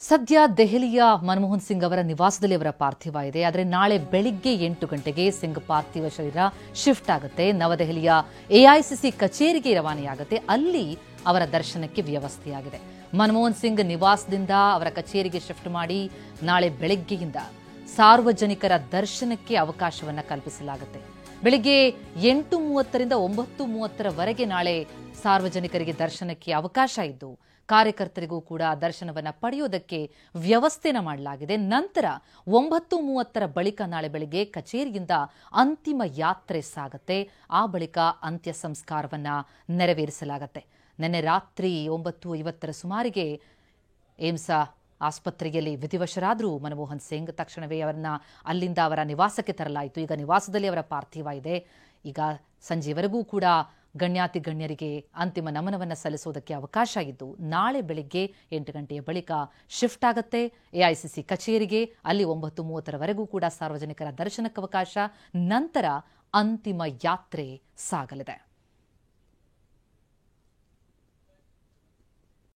ಸದ್ಯ ದೆಹಲಿಯ ಮನಮೋಹನ್ ಸಿಂಗ್ ಅವರ ನಿವಾಸದಲ್ಲಿ ಅವರ ಪಾರ್ಥಿವ ಇದೆ. ಆದರೆ ನಾಳೆ ಬೆಳಿಗ್ಗೆ 8 ಗಂಟೆಗೆ ಸಿಂಗ್ ಪಾರ್ಥಿವ ಶರೀರ ಶಿಫ್ಟ್ ಆಗುತ್ತೆ. ನವದೆಹಲಿಯ ಎಐಸಿಸಿ ಕಚೇರಿಗೆ ರವಾನೆಯಾಗುತ್ತೆ. ಅಲ್ಲಿ ಅವರ ದರ್ಶನಕ್ಕೆ ವ್ಯವಸ್ಥೆಯಾಗಿದೆ. ಮನಮೋಹನ್ ಸಿಂಗ್ ನಿವಾಸದಿಂದ ಅವರ ಕಚೇರಿಗೆ ಶಿಫ್ಟ್ ಮಾಡಿ ನಾಳೆ ಬೆಳಗ್ಗೆಯಿಂದ ಸಾರ್ವಜನಿಕರ ದರ್ಶನಕ್ಕೆ ಅವಕಾಶವನ್ನು ಕಲ್ಪಿಸಲಾಗುತ್ತೆ. ಬೆಳಿಗ್ಗೆ 8:30ರಿಂದ 9:30ರವರೆಗೆ ನಾಳೆ ಸಾರ್ವಜನಿಕರಿಗೆ ದರ್ಶನಕ್ಕೆ ಅವಕಾಶ ಇದ್ದು ಕಾರ್ಯಕರ್ತರಿಗೂ ಕೂಡ ದರ್ಶನವನ್ನು ಪಡೆಯೋದಕ್ಕೆ ವ್ಯವಸ್ಥೆನ ಮಾಡಲಾಗಿದೆ. ನಂತರ 9:30ರ ಬಳಿಕ ನಾಳೆ ಬೆಳಿಗ್ಗೆ ಕಚೇರಿಯಿಂದ ಅಂತಿಮ ಯಾತ್ರೆ ಸಾಗುತ್ತೆ. ಆ ಬಳಿಕ ಅಂತ್ಯ ಸಂಸ್ಕಾರವನ್ನು ನೆರವೇರಿಸಲಾಗುತ್ತೆ. ನಿನ್ನೆ ರಾತ್ರಿ 9:50ರ ಸುಮಾರಿಗೆ ಏಮ್ಸ್ ಆಸ್ಪತ್ರೆಯಲ್ಲಿ ವಿಧಿವಶರಾದರು ಮನಮೋಹನ್ ಸಿಂಗ್. ತಕ್ಷಣವೇ ಅವರನ್ನ ಅಲ್ಲಿಂದ ಅವರ ನಿವಾಸಕ್ಕೆ ತರಲಾಯಿತು. ಈಗ ನಿವಾಸದಲ್ಲಿ ಅವರ ಪಾರ್ಥಿವ ಇದೆ. ಈಗ ಸಂಜೆವರೆಗೂ ಕೂಡ ಗಣ್ಯಾತಿ ಗಣ್ಯರಿಗೆ ಅಂತಿಮ ನಮನವನ್ನು ಸಲ್ಲಿಸೋದಕ್ಕೆ ಅವಕಾಶ ಇದ್ದು ನಾಳೆ ಬೆಳಿಗ್ಗೆ 8 ಗಂಟೆಯ ಬಳಿಕ ಶಿಫ್ಟ್ ಆಗುತ್ತೆ ಎಐಸಿಸಿ ಕಚೇರಿಗೆ. ಅಲ್ಲಿ 9:30ರವರೆಗೂ ಕೂಡ ಸಾರ್ವಜನಿಕರ ದರ್ಶನಕ್ಕೆ ಅವಕಾಶ. ನಂತರ ಅಂತಿಮ ಯಾತ್ರೆ ಸಾಗಲಿದೆ.